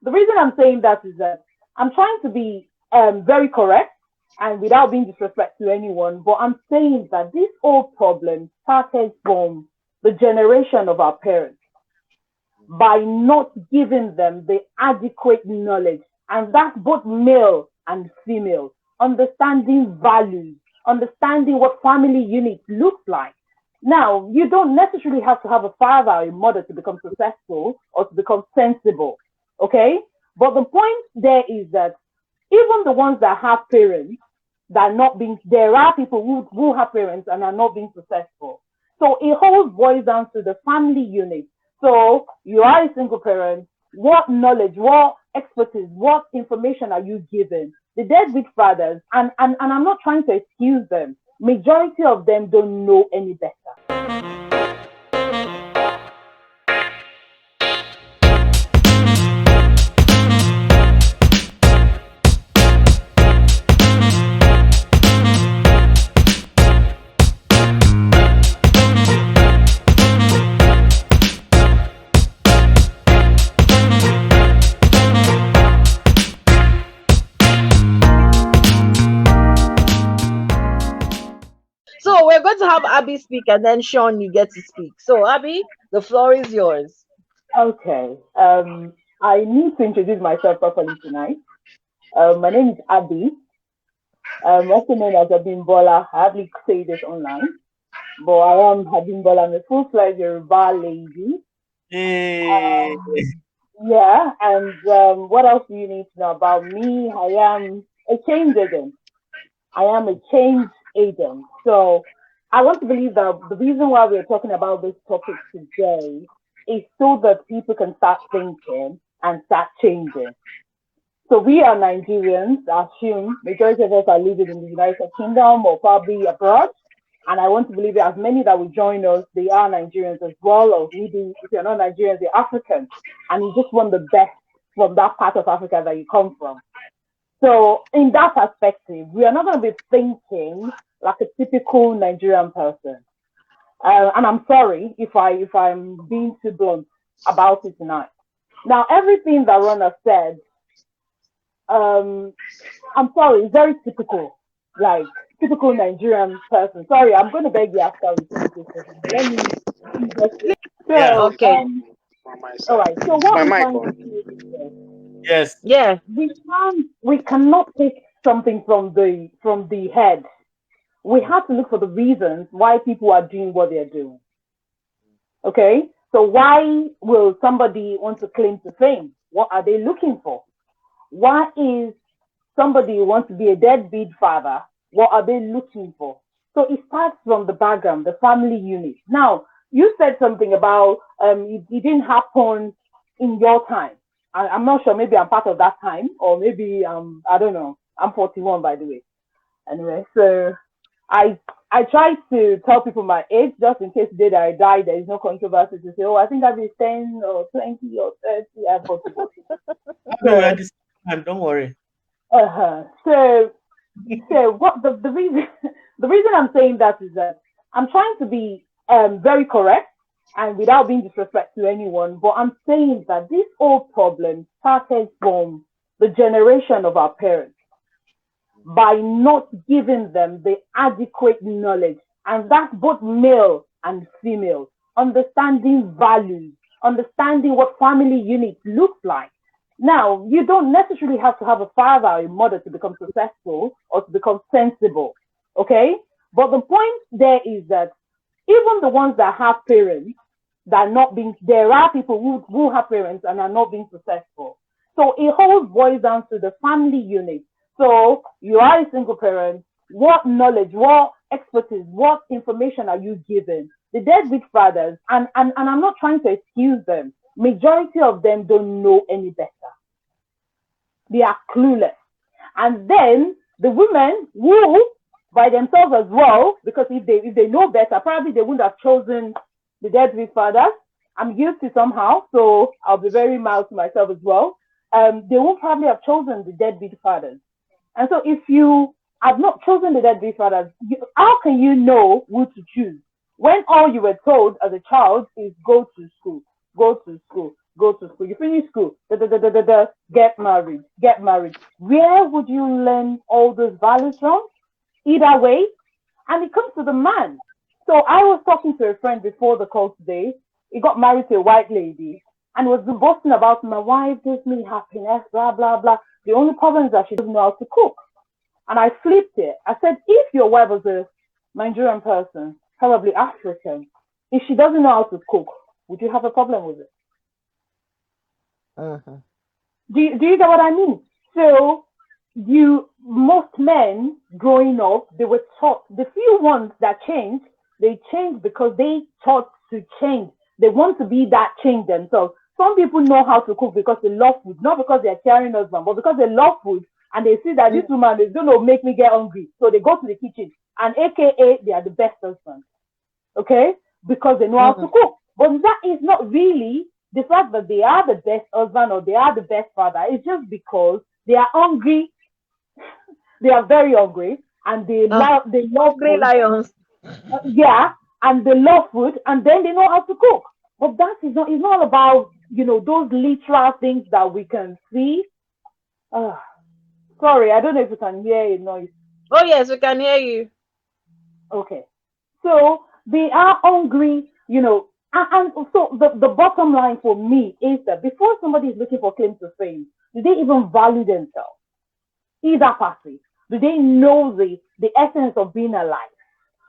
the reason I'm saying that is that I'm trying to be very correct and without being disrespectful to anyone, but I'm saying that this whole problem started from the generation of our parents by not giving them the adequate knowledge, and that's both male and female, understanding values, understanding what family unit looks like. Now, you don't necessarily have to have a father or a mother to become successful or to become sensible, okay? But the point there is that even the ones that have parents that are not being, there are people who have parents and are not being successful. So it all boils down to the family unit. So you are a single parent. What knowledge, what expertise, what information are you given? The deadbeat fathers, and I'm not trying to excuse them. Majority of them don't know any better. So we're going to have Abi speak, and then Sean, you get to speak. So Abi, the floor is yours. Okay. I need to introduce myself properly tonight. My name is Abi. Also known as Abimbola. I hardly say this online, but I am Abimbola. I'm a full-fledged Yoruba lady. Hey. Yeah, and what else do you need to know about me? I am a change agent. I am a change agent. So I want to believe that the reason why we're talking about this topic today is so that people can start thinking and start changing. So we are Nigerians, I assume majority of us are living in the United Kingdom or probably abroad. And I want to believe that as many that will join us, they are Nigerians as well, or maybe if you're not Nigerians, they're Africans. And you just want the best from that part of Africa that you come from. So in that perspective, we are not going to be thinking like a typical Nigerian person. And I'm sorry if I'm being too blunt about it tonight. Now, everything that Rona said, I'm sorry, it's very typical, like typical Nigerian person. Sorry, I'm going to beg you after we finish this session. Let me just say. Yeah. So, Okay. all right. So what I'm trying to say is this. Yes. Yeah. We cannot take something from the head. We have to look for the reasons why people are doing what they're doing. Okay? So why will somebody want to claim to fame? What are they looking for? Why is somebody who wants to be a deadbeat father? What are they looking for? So it starts from the background, the family unit. Now, you said something about it didn't happen in your time. I'm not sure. Maybe I'm part of that time, or maybe I don't know. I'm 41, by the way. Anyway, so I try to tell people my age just in case the day that I die, there is no controversy to say, oh, I think I'll be 10 or 20 or 30. I'm 41. No, we're at the same time. Don't worry. So what the reason the reason I'm saying that is that I'm trying to be very correct and without being disrespectful to anyone, but I'm saying that this whole problem started from the generation of our parents by not giving them the adequate knowledge, and that's both male and female, understanding values, understanding what family unit looks like. Now, you don't necessarily have to have a father or a mother to become successful or to become sensible, okay? But the point there is that even the ones that have parents that are not being, there are people who have parents and are not being successful. So it all boils down to the family unit. So you are a single parent. What knowledge, what expertise, what information are you given? The deadbeat fathers, and I'm not trying to excuse them. Majority of them don't know any better. They are clueless. And then the women who, by themselves as well, because if they know better, probably they wouldn't have chosen the deadbeat fathers. I'm guilty somehow, so I'll be very mild to myself as well. They would probably have chosen the deadbeat fathers. And so if you have not chosen the deadbeat fathers, how can you know who to choose? When all you were told as a child is go to school, go to school. You finish school, get married, get married. Where would you learn all those values from? Either way, and it comes to the man. So I was talking to a friend before the call today. He got married to a white lady and was boasting about my wife gives me happiness, blah, blah, blah. The only problem is that she doesn't know how to cook. And I flipped it. I said, if your wife was a Nigerian person, probably African, if she doesn't know how to cook, would you have a problem with it? Mm-hmm. Do you get what I mean? So most men growing up, they were taught, the few ones that changed, they changed because they taught to change. They want to be that change themselves. Some people know how to cook because they love food, not because they're carrying husband, but because they love food and they see that this woman is going to make me get hungry. So they go to the kitchen and AKA, they are the best husbands. Okay? Because they know how to cook. But that is not really the fact that they are the best husband or they are the best father. It's just because they are hungry. They are very hungry and they love hungry lions. Yeah, and they love food and then they know how to cook. But that is not, it's not about, those literal things that we can see. Sorry, I don't know if you can hear a noise. Oh, yes, we can hear you. Okay. So they are hungry, and so the bottom line for me is that before somebody is looking for claim to fame, do they even value themselves? Either party. Do they know the essence of being alive?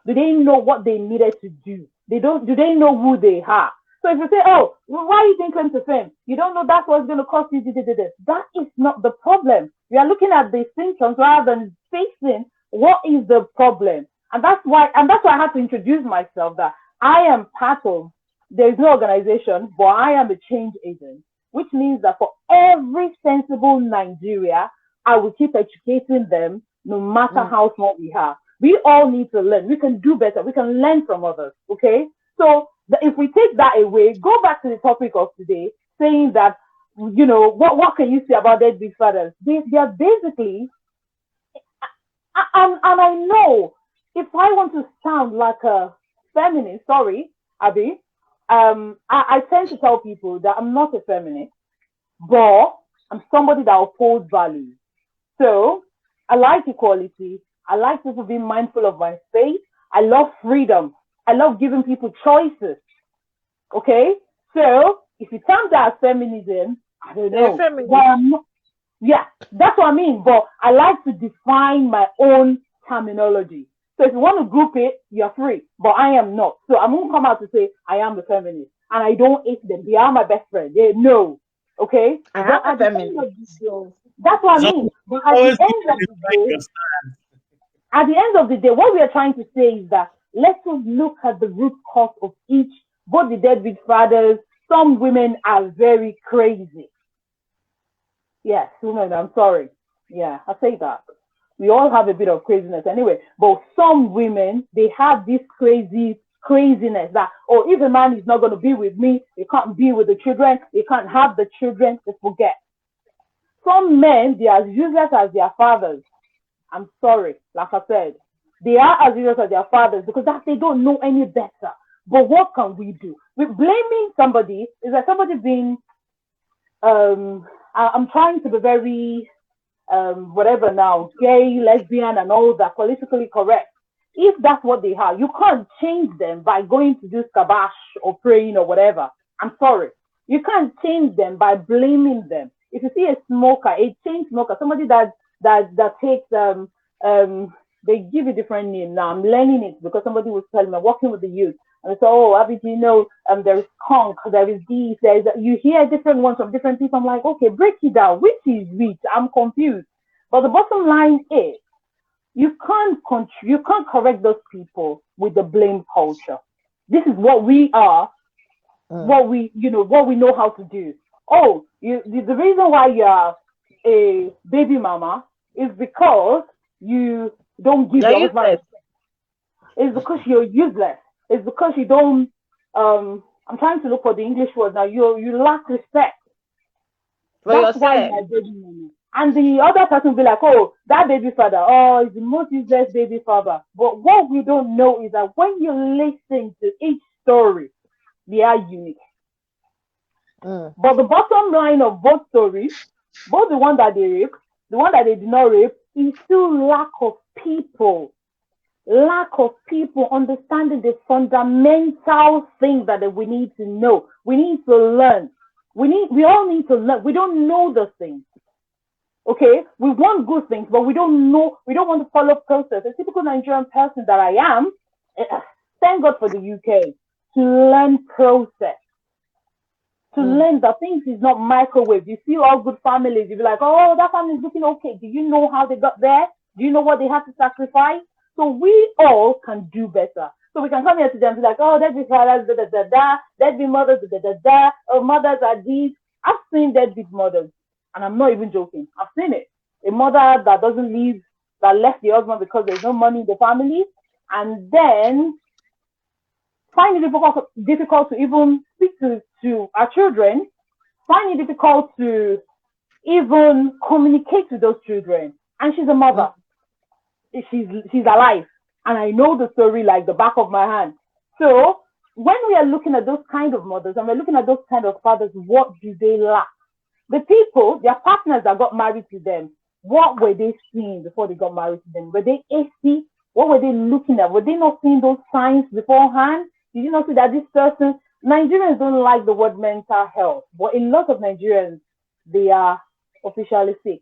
Do they know what they needed to do? Do they know who they are? So if you say, oh, why are you doing claim to fame? You don't know that's what's going to cost you. That is not the problem. We are looking at the symptoms rather than facing what is the problem. And that's why I had to introduce myself that I am part of, there is no organization, but I am a change agent, which means that for every sensible Nigeria, I will keep educating them no matter how small we are. We all need to learn. We can do better. We can learn from others. Okay? So if we take that away, go back to the topic of today, saying that, what can you say about deadbeat fathers? They are basically, and I know if I want to sound like a feminist, sorry, Abi, I tend to tell people that I'm not a feminist, but I'm somebody that upholds values. So I like equality. I like people being mindful of my space. I love freedom. I love giving people choices. Okay? So if you term that as feminism, I don't know. Yeah, that's what I mean. But I like to define my own terminology. So if you want to group it, you're free. But I am not. So I'm going to come out to say I am a feminist. And I don't hate them. They are my best friend. They know. Okay? I am a feminist. That's what I mean. But at the end of the day, what we are trying to say is that let's look at the root cause of each, both the deadbeat fathers. Some women are very crazy. Yes, women, I'm sorry. Yeah, I say that. We all have a bit of craziness anyway. But some women, they have this craziness that, if a man is not going to be with me, he can't be with the children, he can't have the children, to forget. Some men, they are as useless as their fathers. I'm sorry, like I said, they are as useless as their fathers because they don't know any better. But what can we do? With blaming somebody is like somebody being, I'm trying to be very, whatever now, gay, lesbian, and all that, politically correct. If that's what they are, you can't change them by going to do skabash or praying or whatever. I'm sorry. You can't change them by blaming them. If you see a smoker, a chain smoker, somebody that takes they give a different name now. I'm learning it because somebody was telling me, I'm working with the youth, and they say, Abi, there is conk, there is this, you hear different ones from different people. I'm like, okay, break it down. Which is which? I'm confused. But the bottom line is, you can't correct those people with the blame culture. This is what we are, what we know how to do. The reason why you're a baby mama is because you don't give your husband. It's because you're useless. It's because you don't. I'm trying to look for the English word now. You lack respect. That's why you're a baby mama. And the other person will be like, that baby father, is the most useless baby father. But what we don't know is that when you listen to each story, they are unique. But the bottom line of both stories, both the one that they raped, the one that they did not rape, is still lack of people. Lack of people understanding the fundamental things that we need to know. We need to learn. We all need to learn. We don't know the things. Okay, we want good things, but we don't know. We don't want to follow process. A typical Nigerian person that I am, thank God for the UK, to learn process. To learn that things is not microwave. You see all good families, you be like, oh, that family is looking okay. Do you know how they got there? Do you know what they had to sacrifice? So we all can do better. So we can come here to them and be like, oh, deadbeat fathers, da da da da, deadbeat mothers, da da da da, oh, mothers are these. I've seen deadbeat mothers, and I'm not even joking. I've seen it. A mother that doesn't leave, that left the husband because there's no money in the family, and then find it difficult to even speak to our children, find it difficult to even communicate with those children. And she's a mother. She's alive. And I know the story like the back of my hand. So when we are looking at those kind of mothers and we're looking at those kind of fathers, what do they lack? The people, their partners that got married to them, what were they seeing before they got married to them? Were they hasty? What were they looking at? Were they not seeing those signs beforehand? Did you not see that this person, Nigerians don't like the word mental health, but a lot of Nigerians, they are officially sick.